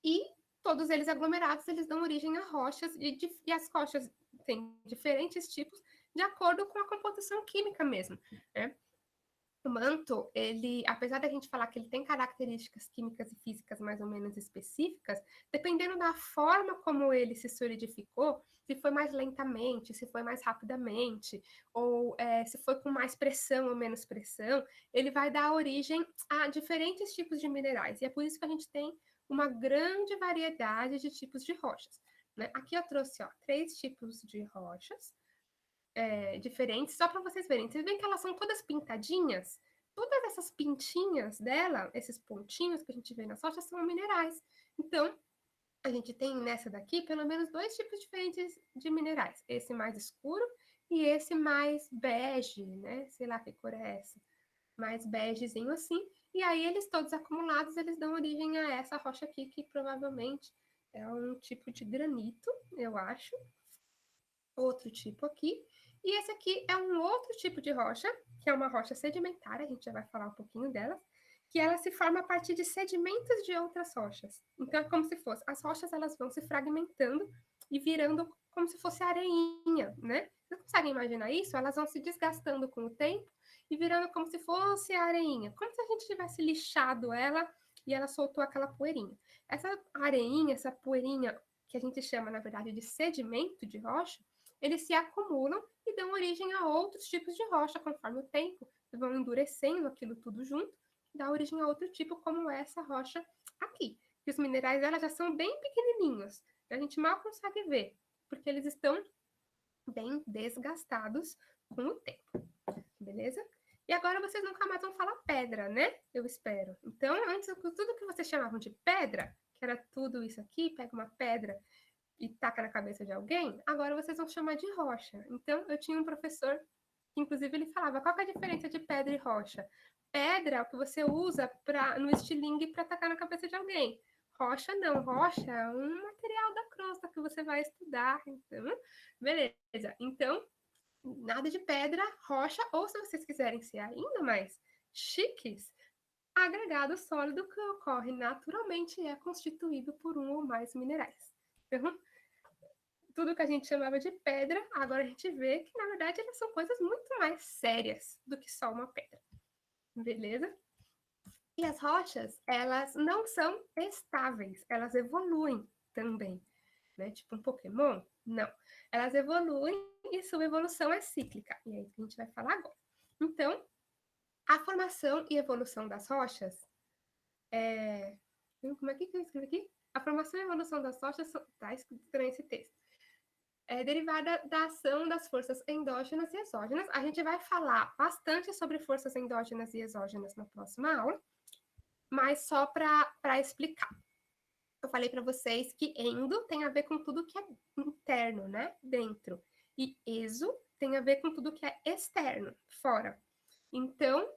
Speaker 1: E todos eles aglomerados, eles dão origem a rochas, e as rochas têm diferentes tipos de acordo com a composição química mesmo, né? O manto, ele, apesar da gente falar que ele tem características químicas e físicas mais ou menos específicas, dependendo da forma como ele se solidificou, se foi mais lentamente, se foi mais rapidamente, ou se foi com mais pressão ou menos pressão, ele vai dar origem a diferentes tipos de minerais. E é por isso que a gente tem uma grande variedade de tipos de rochas, né? Aqui eu trouxe 3 tipos de rochas, diferentes, só para vocês verem. Vocês veem que elas são todas pintadinhas? Todas essas pintinhas dela, esses pontinhos que a gente vê nas rochas, são minerais. Então, a gente tem nessa daqui pelo menos 2 tipos diferentes de minerais. Esse mais escuro e esse mais bege, né? Sei lá que cor é essa. Mais begezinho assim. E aí, eles todos acumulados, eles dão origem a essa rocha aqui, que provavelmente é um tipo de granito, eu acho. Outro tipo aqui. E esse aqui é um outro tipo de rocha, que é uma rocha sedimentária, a gente já vai falar um pouquinho dela, que ela se forma a partir de sedimentos de outras rochas. Então, é como se fosse, as rochas elas vão se fragmentando e virando como se fosse areinha, né? Vocês conseguem imaginar isso? Elas vão se desgastando com o tempo e virando como se fosse areinha, como se a gente tivesse lixado ela e ela soltou aquela poeirinha. Essa areinha, essa poeirinha, que a gente chama, na verdade, de sedimento de rocha, eles se acumulam e dão origem a outros tipos de rocha conforme o tempo, vão endurecendo aquilo tudo junto, dá origem a outro tipo, como essa rocha aqui. E os minerais dela já são bem pequenininhos, a gente mal consegue ver, porque eles estão bem desgastados com o tempo, beleza? E agora vocês nunca mais vão falar pedra, né? Eu espero. Então, antes, tudo que vocês chamavam de pedra, que era tudo isso aqui, pega uma pedra e taca na cabeça de alguém, agora vocês vão chamar de rocha. Então, eu tinha um professor que, inclusive, ele falava, qual que é a diferença de pedra e rocha? Pedra é o que você usa no estilingue para tacar na cabeça de alguém. Rocha não, rocha é um material da crosta que você vai estudar. Então, beleza. Então, nada de pedra, rocha, ou se vocês quiserem ser ainda mais chiques, agregado sólido que ocorre naturalmente e é constituído por um ou mais minerais. Então, tudo que a gente chamava de pedra, agora a gente vê que, na verdade, elas são coisas muito mais sérias do que só uma pedra. Beleza? E as rochas, elas não são estáveis, elas evoluem também. Né? Tipo um Pokémon? Não. Elas evoluem e sua evolução é cíclica. E é isso que a gente vai falar agora. Então, a formação e evolução das rochas Como é que eu escrevi aqui? A formação e evolução das rochas está escrito nesse texto. É derivada da ação das forças endógenas e exógenas. A gente vai falar bastante sobre forças endógenas e exógenas na próxima aula, mas só para explicar. Eu falei para vocês que endo tem a ver com tudo que é interno, né? Dentro. E exo tem a ver com tudo que é externo, fora. Então,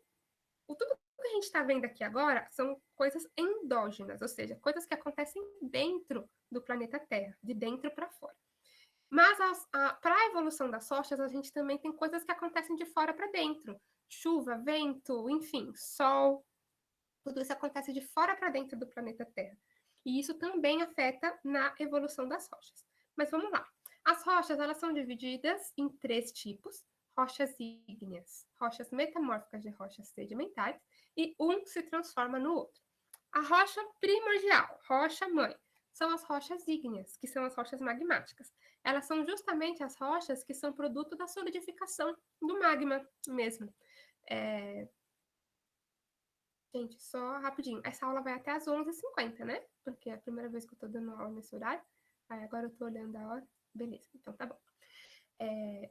Speaker 1: tudo que a gente está vendo aqui agora são coisas endógenas, ou seja, coisas que acontecem dentro do planeta Terra, de dentro para fora. Mas para a evolução das rochas, a gente também tem coisas que acontecem de fora para dentro. Chuva, vento, enfim, sol. Tudo isso acontece de fora para dentro do planeta Terra. E isso também afeta na evolução das rochas. Mas vamos lá. As rochas, elas são divididas em 3 tipos: rochas ígneas, rochas metamórficas de rochas sedimentares, e um se transforma no outro. A rocha primordial, rocha mãe, são as rochas ígneas, que são as rochas magmáticas. Elas são justamente as rochas que são produto da solidificação do magma mesmo. Gente, só rapidinho. Essa aula vai até às 11h50, né? Porque é a primeira vez que eu tô dando aula nesse horário. Aí agora eu tô olhando a hora. Beleza, então tá bom.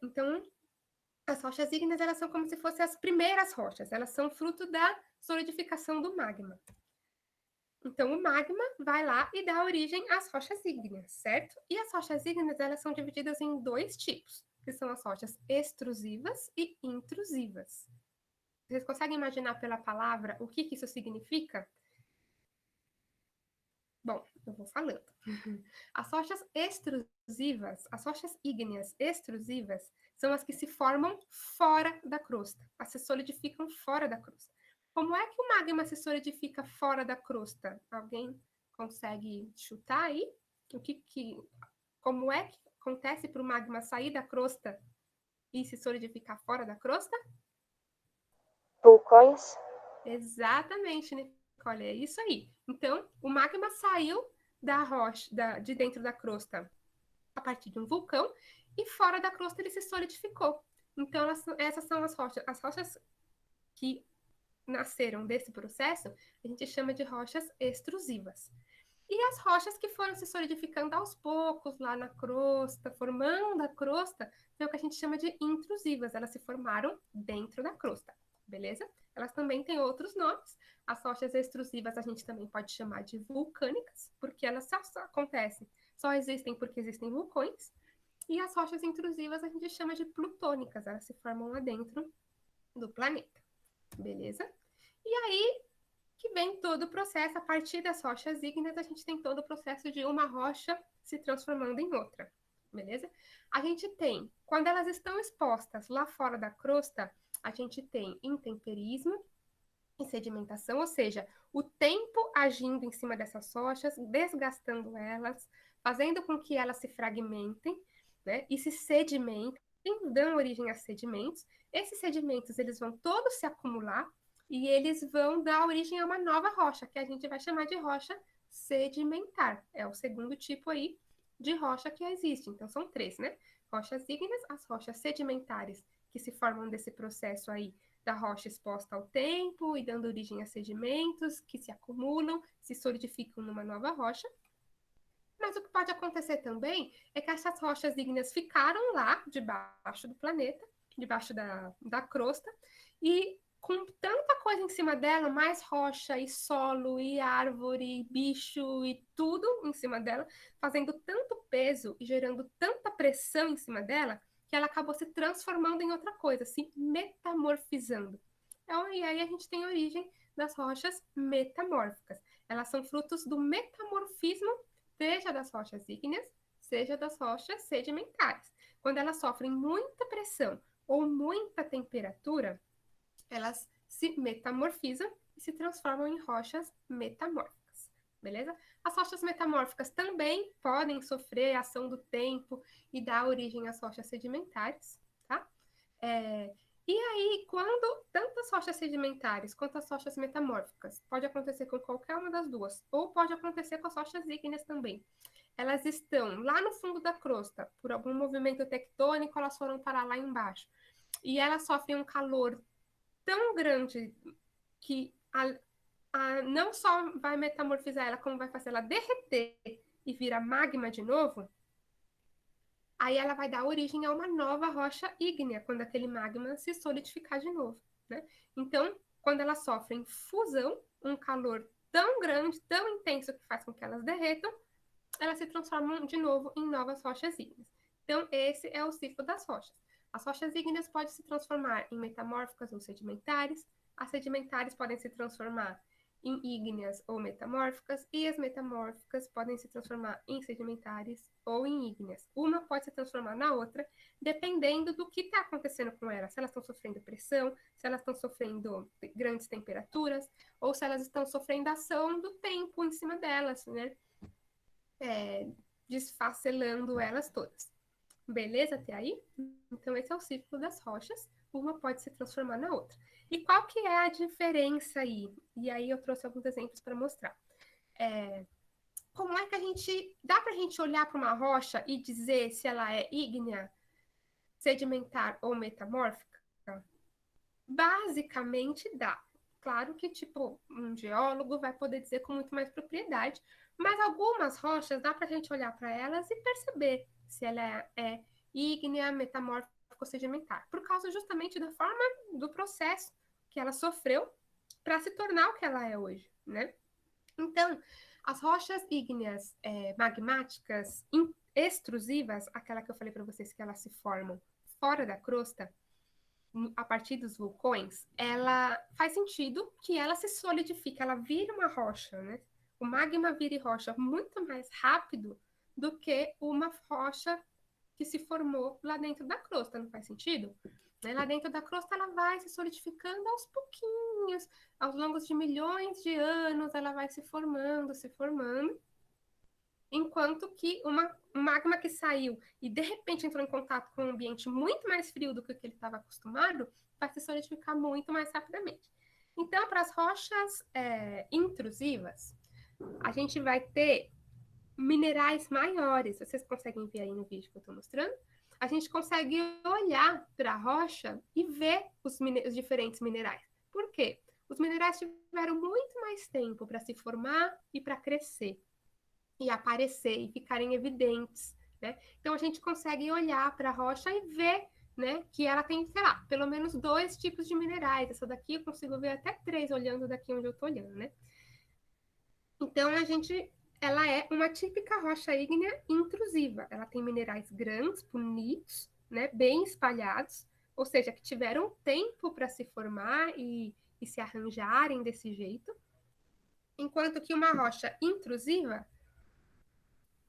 Speaker 1: Então, as rochas ígneas, elas são como se fossem as primeiras rochas. Elas são fruto da solidificação do magma. Então, o magma vai lá e dá origem às rochas ígneas, certo? E as rochas ígneas, elas são divididas em 2 tipos, que são as rochas extrusivas e intrusivas. Vocês conseguem imaginar pela palavra o que isso significa? Bom, Eu vou falando. As rochas extrusivas, as rochas ígneas extrusivas, são as que se formam fora da crosta. As se solidificam fora da crosta. Como é que o magma se solidifica fora da crosta? Alguém consegue chutar aí? Como é que acontece para o magma sair da crosta e se solidificar fora da crosta?
Speaker 2: Vulcões?
Speaker 1: Exatamente, Nicole, é isso aí. Então, o magma saiu da rocha, de dentro da crosta a partir de um vulcão e fora da crosta ele se solidificou. Então, essas são as rochas que nasceram desse processo, a gente chama de rochas extrusivas. E as rochas que foram se solidificando aos poucos lá na crosta, formando a crosta, é o que a gente chama de intrusivas. Elas se formaram dentro da crosta, beleza? Elas também têm outros nomes. As rochas extrusivas a gente também pode chamar de vulcânicas, porque elas só acontecem, só existem porque existem vulcões. E as rochas intrusivas a gente chama de plutônicas, elas se formam lá dentro do planeta, beleza? E aí que vem todo o processo, a partir das rochas ígneas, a gente tem todo o processo de uma rocha se transformando em outra, beleza? A gente tem, quando elas estão expostas lá fora da crosta, a gente tem intemperismo e sedimentação, ou seja, o tempo agindo em cima dessas rochas, desgastando elas, fazendo com que elas se fragmentem, né, e se sedimentem, dão origem a sedimentos. Esses sedimentos, eles vão todos se acumular e eles vão dar origem a uma nova rocha, que a gente vai chamar de rocha sedimentar. É o segundo tipo aí de rocha que existe. Então, são três, né? Rochas ígneas, as rochas sedimentares, que se formam desse processo aí da rocha exposta ao tempo e dando origem a sedimentos que se acumulam, se solidificam numa nova rocha. Mas o que pode acontecer também é que essas rochas ígneas ficaram lá debaixo do planeta, debaixo da crosta, e com tanta coisa em cima dela, mais rocha e solo e árvore, e bicho e tudo em cima dela, fazendo tanto peso e gerando tanta pressão em cima dela, que ela acabou se transformando em outra coisa, se metamorfizando. Então, e aí a gente tem a origem das rochas metamórficas. Elas são frutos do metamorfismo, seja das rochas ígneas, seja das rochas sedimentares. Quando elas sofrem muita pressão ou muita temperatura, elas se metamorfizam e se transformam em rochas metamórficas, beleza? As rochas metamórficas também podem sofrer a ação do tempo e dar origem às rochas sedimentares, tá? E aí, quando tanto as rochas sedimentares quanto as rochas metamórficas, pode acontecer com qualquer uma das duas, ou pode acontecer com as rochas ígneas também. Elas estão lá no fundo da crosta, por algum movimento tectônico, elas foram parar lá embaixo. E elas sofrem um calor tão grande que não só vai metamorfizar ela, como vai fazer ela derreter e virar magma de novo. Aí ela vai dar origem a uma nova rocha ígnea, quando aquele magma se solidificar de novo, né? Então, quando elas sofrem fusão, um calor tão grande, tão intenso que faz com que elas derretam, elas se transformam de novo em novas rochas ígneas. Então, esse é o ciclo das rochas. As rochas ígneas podem se transformar em metamórficas ou sedimentares, as sedimentares podem se transformar em ígneas ou metamórficas, e as metamórficas podem se transformar em sedimentares ou em ígneas. Uma pode se transformar na outra, dependendo do que está acontecendo com elas. Se elas estão sofrendo pressão, se elas estão sofrendo grandes temperaturas, ou se elas estão sofrendo ação do tempo em cima delas, né? Desfacelando elas todas. Beleza até aí? Então, esse é o ciclo das rochas. Uma pode se transformar na outra. E qual que é a diferença aí? E aí eu trouxe alguns exemplos para mostrar. Como é que a gente... Dá para a gente olhar para uma rocha e dizer se ela é ígnea, sedimentar ou metamórfica? Basicamente dá. Claro que, tipo, um geólogo vai poder dizer com muito mais propriedade, mas algumas rochas dá para a gente olhar para elas e perceber se ela é ígnea, metamórfica ou sedimentar, por causa justamente da forma do processo que ela sofreu para se tornar o que ela é hoje, né? Então, as rochas ígneas magmáticas extrusivas, aquela que eu falei para vocês que elas se formam fora da crosta, a partir dos vulcões, ela faz sentido que ela se solidifique, ela vira uma rocha, né? o magma vire rocha muito mais rápido do que uma rocha que se formou lá dentro da crosta, não faz sentido? Lá dentro da crosta ela vai se solidificando aos pouquinhos, ao longo de milhões de anos ela vai se formando, enquanto que um magma que saiu e de repente entrou em contato com um ambiente muito mais frio do que o que ele estava acostumado, vai se solidificar muito mais rapidamente. Então, para as rochas intrusivas, a gente vai ter minerais maiores. Vocês conseguem ver aí no vídeo que eu estou mostrando? A gente consegue olhar para a rocha e ver os diferentes minerais. Por quê? Os minerais tiveram muito mais tempo para se formar e para crescer, e aparecer, e ficarem evidentes, né? Então, a gente consegue olhar para a rocha e ver, né, que ela tem, sei lá, pelo menos 2 tipos de minerais. Essa daqui eu consigo ver até 3 olhando daqui onde eu estou olhando, né? Então, ela é uma típica rocha ígnea intrusiva. Ela tem minerais grandes, bonitos, né, bem espalhados, ou seja, que tiveram tempo para se formar e se arranjarem desse jeito. Enquanto que uma rocha intrusiva,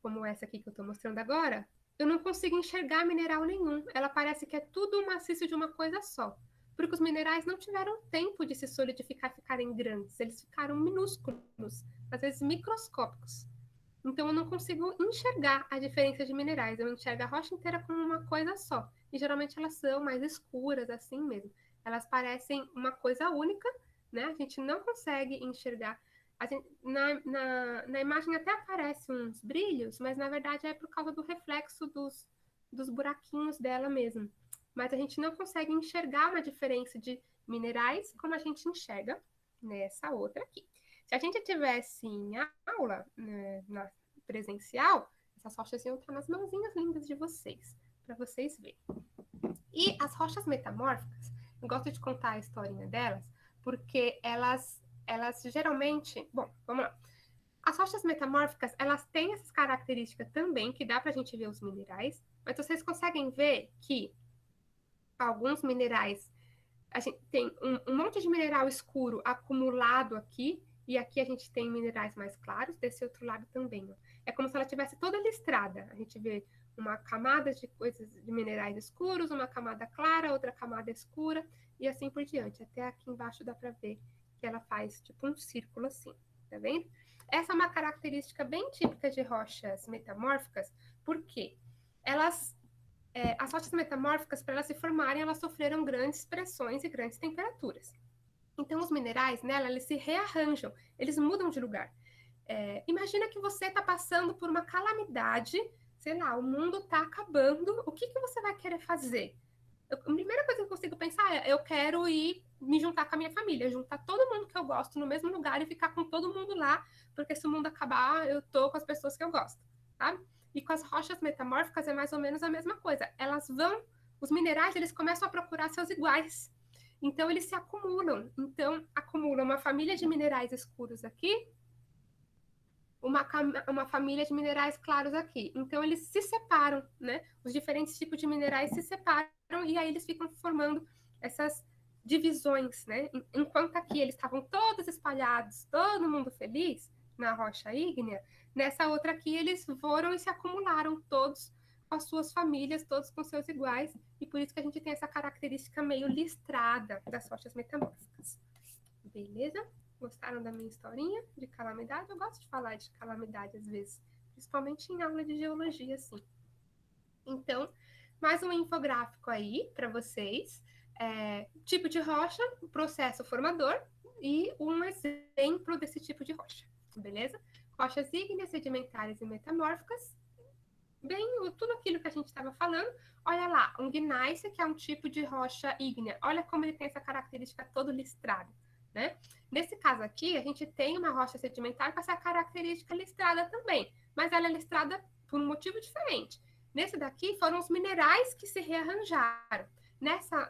Speaker 1: como essa aqui que eu estou mostrando agora, eu não consigo enxergar mineral nenhum. Ela parece que é tudo um maciço de uma coisa só. Porque os minerais não tiveram tempo de se solidificar e ficarem grandes. Eles ficaram minúsculos, às vezes microscópicos. Então eu não consigo enxergar a diferença de minerais. Eu enxergo a rocha inteira como uma coisa só. E geralmente elas são mais escuras, assim mesmo. Elas parecem uma coisa única, né? A gente não consegue enxergar. Na imagem até aparecem uns brilhos, mas na verdade é por causa do reflexo dos buraquinhos dela mesmo. Mas a gente não consegue enxergar uma diferença de minerais como a gente enxerga nessa outra aqui. Se a gente tivesse em aula, né, na presencial, essas rochas iam estar nas mãozinhas lindas de vocês, para vocês verem. E as rochas metamórficas, eu gosto de contar a historinha delas, porque elas geralmente... Bom, vamos lá. As rochas metamórficas, elas têm essas características também, que dá para a gente ver os minerais, mas vocês conseguem ver que alguns minerais, a gente tem um monte de mineral escuro acumulado aqui, e aqui a gente tem minerais mais claros, desse outro lado também. Ó. É como se ela tivesse toda listrada. A gente vê uma camada de coisas de minerais escuros, uma camada clara, outra camada escura, e assim por diante. Até aqui embaixo dá para ver que ela faz tipo um círculo assim, tá vendo? Essa é uma característica bem típica de rochas metamórficas, porque as rochas metamórficas, para elas se formarem, elas sofreram grandes pressões e grandes temperaturas. Então, os minerais nela, eles se rearranjam, eles mudam de lugar. Imagina que você está passando por uma calamidade, sei lá, o mundo está acabando, o que você vai querer fazer? A primeira coisa que eu consigo pensar é, eu quero ir me juntar com a minha família, juntar todo mundo que eu gosto no mesmo lugar e ficar com todo mundo lá, porque se o mundo acabar, eu tô com as pessoas que eu gosto, tá? E com as rochas metamórficas é mais ou menos a mesma coisa. Os minerais, eles começam a procurar seus iguais. Então, eles se acumulam. Então, acumula uma família de minerais escuros aqui, uma família de minerais claros aqui. Então, eles se separam, né? Os diferentes tipos de minerais se separam e aí eles ficam formando essas divisões, né? Enquanto aqui eles estavam todos espalhados, todo mundo feliz na rocha ígnea, nessa outra aqui eles foram e se acumularam todos com as suas famílias, todos com seus iguais, e por isso que a gente tem essa característica meio listrada das rochas metamórficas. Beleza? Gostaram da minha historinha de calamidade? Eu gosto de falar de calamidade às vezes, principalmente em aula de geologia, assim. Então, mais um infográfico aí para vocês. Tipo de rocha, processo formador e um exemplo desse tipo de rocha, beleza? Rochas ígneas, sedimentares e metamórficas. Bem, tudo aquilo que a gente estava falando. Olha lá, um gneiss, que é um tipo de rocha ígnea. Olha como ele tem essa característica todo listrada, né? Nesse caso aqui, a gente tem uma rocha sedimentar com essa característica listrada também, mas ela é listrada por um motivo diferente. Nesse daqui, foram os minerais que se rearranjaram.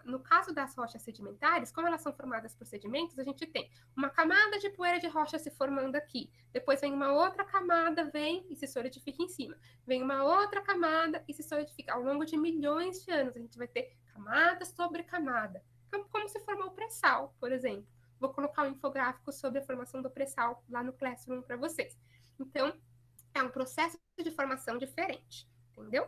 Speaker 1: No caso das rochas sedimentares, como elas são formadas por sedimentos, a gente tem uma camada de poeira de rocha se formando aqui. Depois vem uma outra camada, vem e se solidifica em cima. Vem uma outra camada e se solidifica. Ao longo de milhões de anos, a gente vai ter camada sobre camada. Como se formou o pré-sal, por exemplo. vou colocar um infográfico sobre a formação do pré-sal lá no Classroom para vocês. Então, é um processo de formação diferente, entendeu?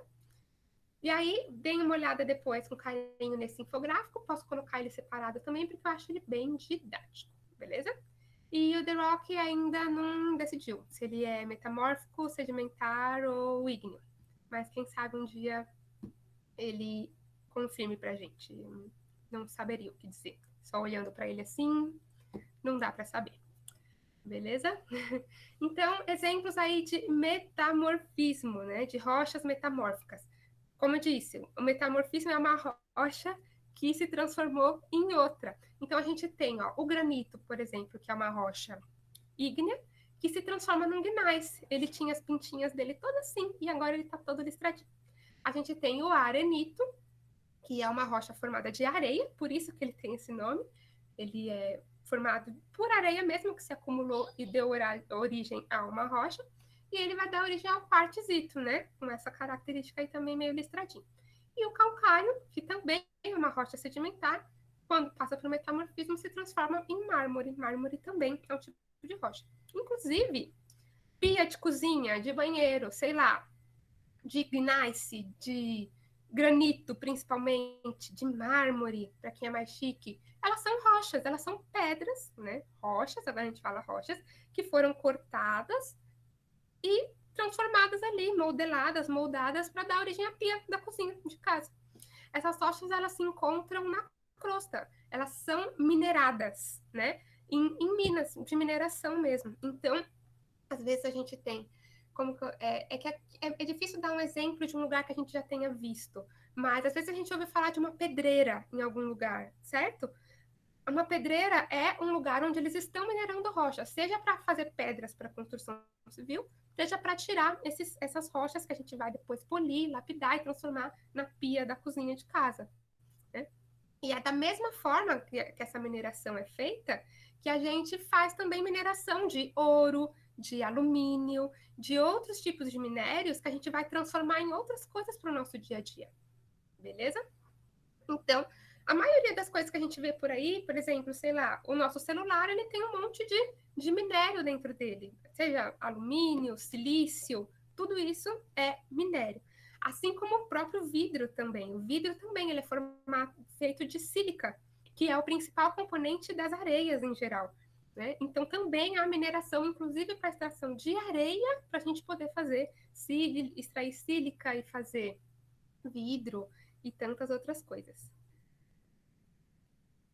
Speaker 1: E aí, deem uma olhada depois com carinho nesse infográfico. Posso colocar ele separado também, porque eu acho ele bem didático, beleza? E o The Rock ainda não decidiu se ele é metamórfico, sedimentar ou ígneo. Mas quem sabe um dia ele confirme pra gente. Não saberia o que dizer. Só olhando para ele assim, não dá para saber. Beleza? Então, exemplos aí de metamorfismo, né? De rochas metamórficas. Como eu disse, o metamorfismo é uma rocha que se transformou em outra. Então, a gente tem o granito, por exemplo, que é uma rocha ígnea, que se transforma num gneiss. Ele tinha as pintinhas dele todas assim, e agora ele está todo listradinho. A gente tem o arenito, que é uma rocha formada de areia, por isso que ele tem esse nome. Ele é formado por areia mesmo, que se acumulou e deu origem a uma rocha. E ele vai dar origem ao quartzito, né? Com essa característica aí também meio listradinho. E o calcário, que também é uma rocha sedimentar, quando passa para o metamorfismo, se transforma em mármore. Mármore também é um tipo de rocha. Inclusive, pia de cozinha, de banheiro, sei lá, de gneiss, de granito, principalmente, de mármore, para quem é mais chique, elas são rochas, elas são pedras, né? Rochas, agora a gente fala rochas, que foram cortadas e transformadas ali, modeladas, moldadas para dar origem à pia da cozinha de casa. Essas rochas, elas se encontram na crosta, elas são mineradas, né? Em minas de mineração mesmo. Então, às vezes a gente tem como que, é difícil dar um exemplo de um lugar que a gente já tenha visto, mas às vezes a gente ouve falar de uma pedreira em algum lugar, certo? Uma pedreira é um lugar onde eles estão minerando rocha, seja para fazer pedras para construção civil, seja para tirar essas rochas que a gente vai depois polir, lapidar e transformar na pia da cozinha de casa, né? E é da mesma forma que essa mineração é feita, que a gente faz também mineração de ouro, de alumínio, de outros tipos de minérios que a gente vai transformar em outras coisas para o nosso dia a dia. Beleza? Então, a maioria das coisas que a gente vê por aí, por exemplo, sei lá, o nosso celular, ele tem um monte de minério dentro dele, seja alumínio, silício, tudo isso é minério. Assim como o próprio vidro também. O vidro também ele é feito de sílica, que é o principal componente das areias em geral. Né? Então, também há mineração, inclusive para extração de areia, para a gente poder extrair sílica e fazer vidro e tantas outras coisas.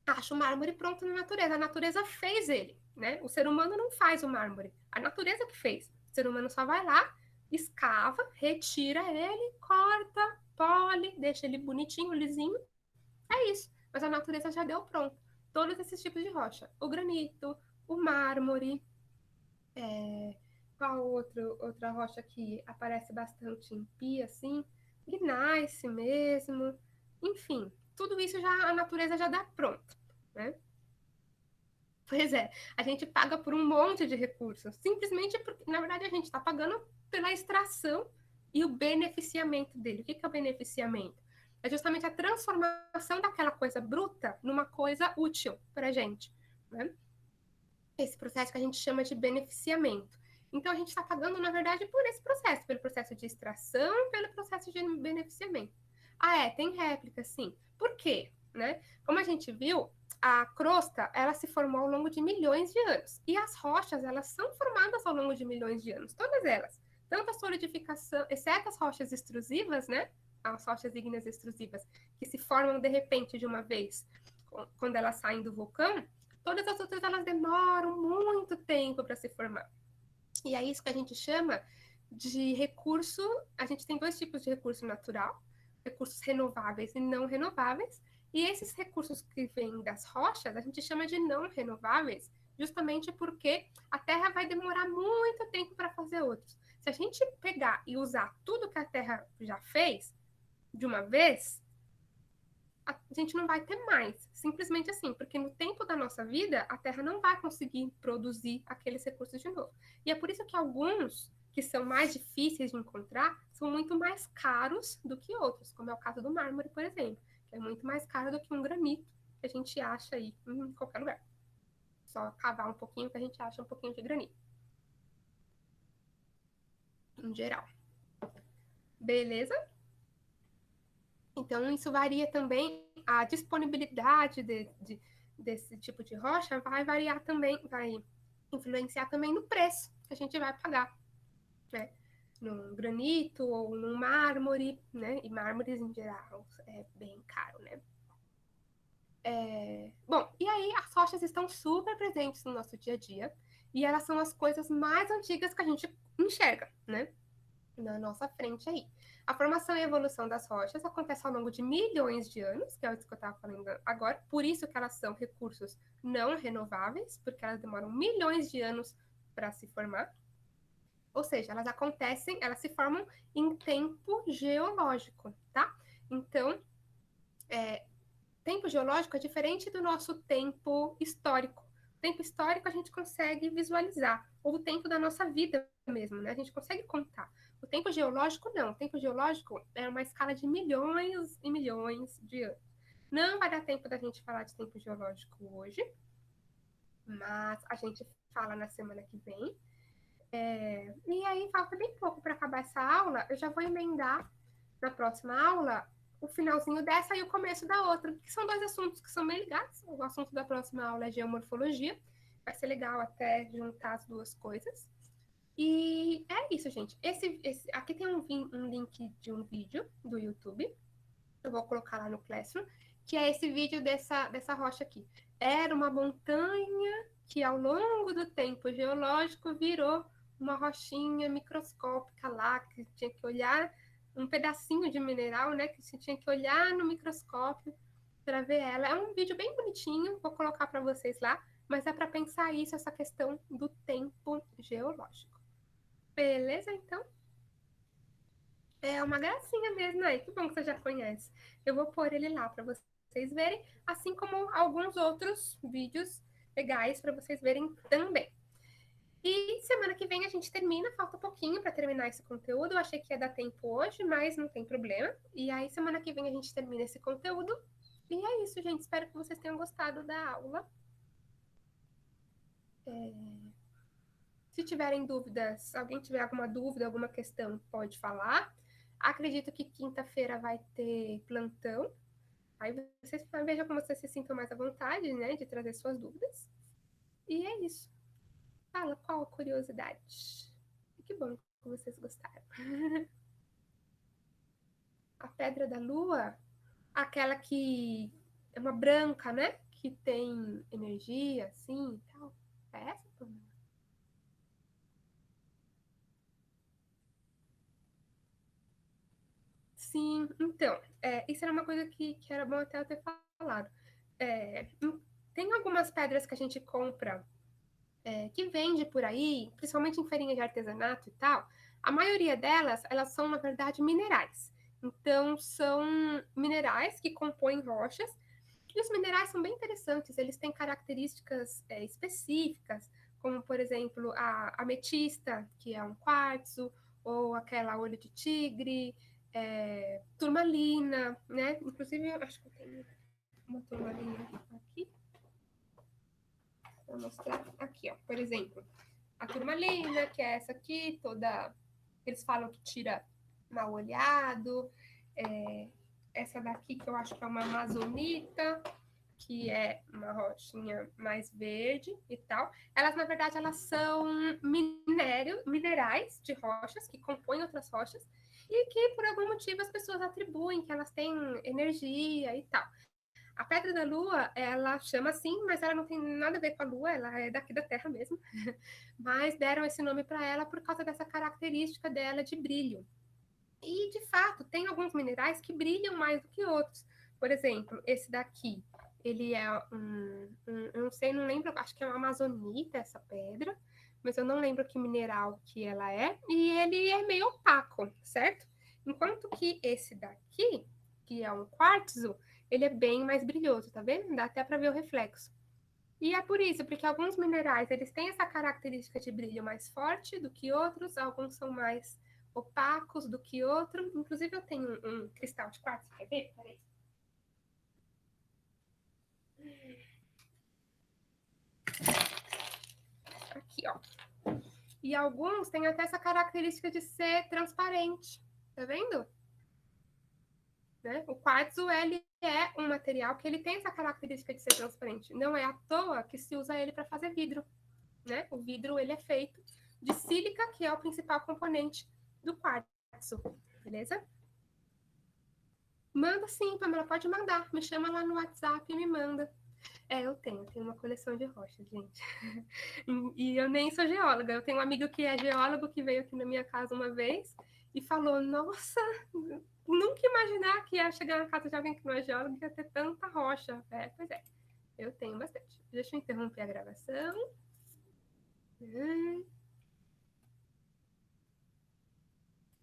Speaker 1: Acha o mármore pronto na natureza. A natureza fez ele, né? O ser humano não faz o mármore. A natureza que fez. O ser humano só vai lá, escava, retira ele, corta, pole, deixa ele bonitinho, lisinho. É isso. Mas a natureza já deu pronto. Todos esses tipos de rocha. O granito, o mármore. Qual outra rocha que aparece bastante em pia, assim? Gneiss mesmo. Enfim, tudo isso já a natureza já dá pronto, né? Pois é, a gente paga por um monte de recursos, simplesmente porque, na verdade, a gente está pagando pela extração e o beneficiamento dele. O que é o beneficiamento? É justamente a transformação daquela coisa bruta numa coisa útil para a gente, né? Esse processo que a gente chama de beneficiamento. Então, a gente está pagando, na verdade, por esse processo, pelo processo de extração, pelo processo de beneficiamento. Ah, tem réplica, sim. Por quê? Né? Como a gente viu, a crosta, ela se formou ao longo de milhões de anos. E as rochas, elas são formadas ao longo de milhões de anos, todas elas. Tanto a solidificação, exceto as rochas extrusivas, né? As rochas ígneas extrusivas, que se formam de repente de uma vez, quando elas saem do vulcão, todas as outras, elas demoram muito tempo para se formar. E é isso que a gente chama de recurso. A gente tem dois tipos de recurso natural, recursos renováveis e não renováveis. E esses recursos que vêm das rochas, a gente chama de não renováveis, justamente porque a Terra vai demorar muito tempo para fazer outros. Se a gente pegar e usar tudo que a Terra já fez de uma vez, a gente não vai ter mais. Simplesmente assim, porque no tempo da nossa vida, a Terra não vai conseguir produzir aqueles recursos de novo. E é por isso que alguns que são mais difíceis de encontrar são muito mais caros do que outros, como é o caso do mármore, por exemplo, que é muito mais caro do que um granito que a gente acha aí em qualquer lugar. Só cavar um pouquinho que a gente acha um pouquinho de granito. Em geral. Beleza? Então, isso varia também, a disponibilidade desse tipo de rocha vai variar também, vai influenciar também no preço que a gente vai pagar, né? Num granito ou num mármore, né? E mármores em geral é bem caro, né? Bom, e aí as rochas estão super presentes no nosso dia a dia e elas são as coisas mais antigas que a gente enxerga, né? Na nossa frente aí. A formação e evolução das rochas acontece ao longo de milhões de anos, que é isso que eu estava falando agora, por isso que elas são recursos não renováveis, porque elas demoram milhões de anos para se formar. Ou seja, elas acontecem, elas se formam em tempo geológico, tá? Então, tempo geológico é diferente do nosso tempo histórico. O tempo histórico a gente consegue visualizar, ou o tempo da nossa vida mesmo, né? A gente consegue contar. O tempo geológico, não. O tempo geológico é uma escala de milhões e milhões de anos. Não vai dar tempo da gente falar de tempo geológico hoje, mas a gente fala na semana que vem. E aí falta bem pouco para acabar essa aula. Eu já vou emendar na próxima aula o finalzinho dessa e o começo da outra, que são dois assuntos que são bem ligados. O assunto da próxima aula é geomorfologia. Vai ser legal até juntar as duas coisas. E é isso, gente. Aqui tem um link de um vídeo do YouTube. Eu vou colocar lá no Classroom, que é esse vídeo dessa rocha aqui. Era uma montanha que, ao longo do tempo geológico, virou uma rochinha microscópica lá, que tinha que olhar um pedacinho de mineral, né? Que você tinha que olhar no microscópio para ver ela. É um vídeo bem bonitinho, vou colocar para vocês lá, mas é para pensar isso, essa questão do tempo geológico. Beleza, então? É uma gracinha mesmo, né? Que bom que você já conhece. Eu vou pôr ele lá para vocês verem, assim como alguns outros vídeos legais para vocês verem também. E semana que vem a gente termina, falta um pouquinho para terminar esse conteúdo. Eu achei que ia dar tempo hoje, mas não tem problema. E aí semana que vem a gente termina esse conteúdo. E é isso, gente. Espero que vocês tenham gostado da aula. Se tiverem dúvidas, alguém tiver alguma dúvida, alguma questão, pode falar. Acredito que quinta-feira vai ter plantão. Aí vocês vejam como vocês se sintam mais à vontade, né, de trazer suas dúvidas. E é isso. Fala, qual a curiosidade? Que bom que vocês gostaram. A Pedra da Lua, aquela que é uma branca, né? Que tem energia, assim, e tal. É essa, Pamela? Sim, então, isso era uma coisa que era bom até eu ter falado. É, tem algumas pedras que a gente compra, que vende por aí, principalmente em feirinha de artesanato e tal. A maioria delas, elas são, na verdade, minerais. Então, são minerais que compõem rochas. E os minerais são bem interessantes, eles têm características específicas, como, por exemplo, a ametista, que é um quartzo, ou aquela olho de tigre, turmalina, né? Inclusive, eu acho que eu tenho uma turmalina aqui, vou mostrar aqui, ó. Por exemplo, a turmalina, que é essa aqui, toda. Eles falam que tira mal olhado. Essa daqui, que eu acho que é uma amazonita, que é uma rochinha mais verde e tal. Elas, na verdade, elas são minerais de rochas que compõem outras rochas e que, por algum motivo, as pessoas atribuem que elas têm energia e tal. A Pedra da Lua, ela chama assim, mas ela não tem nada a ver com a Lua, ela é daqui da Terra mesmo. Mas deram esse nome para ela por causa dessa característica dela de brilho. E, de fato, tem alguns minerais que brilham mais do que outros. Por exemplo, esse daqui, ele é eu não sei, não lembro, acho que é uma amazonita essa pedra, mas eu não lembro que mineral que ela é. E ele é meio opaco, certo? Enquanto que esse daqui, que é um quartzo, ele é bem mais brilhoso, tá vendo? Dá até para ver o reflexo. E é por isso, porque alguns minerais, eles têm essa característica de brilho mais forte do que outros, alguns são mais opacos do que outros. Inclusive, eu tenho um cristal de quartzo, quer ver? Peraí. E alguns têm até essa característica de ser transparente. Tá vendo? Né? O quartzo, ele é um material que ele tem essa característica de ser transparente. Não é à toa que se usa ele para fazer vidro. Né? O vidro, ele é feito de sílica, que é o principal componente do quartzo. Beleza? Manda sim, Pamela, pode mandar. Me chama lá no WhatsApp e me manda. Eu tenho uma coleção de rochas, gente. E eu nem sou geóloga. Eu tenho um amigo que é geólogo que veio aqui na minha casa uma vez e falou: Nossa, nunca imaginar que ia chegar na casa de alguém que não é geólogo e ia ter tanta rocha. Pois é, eu tenho bastante. Deixa eu interromper a gravação.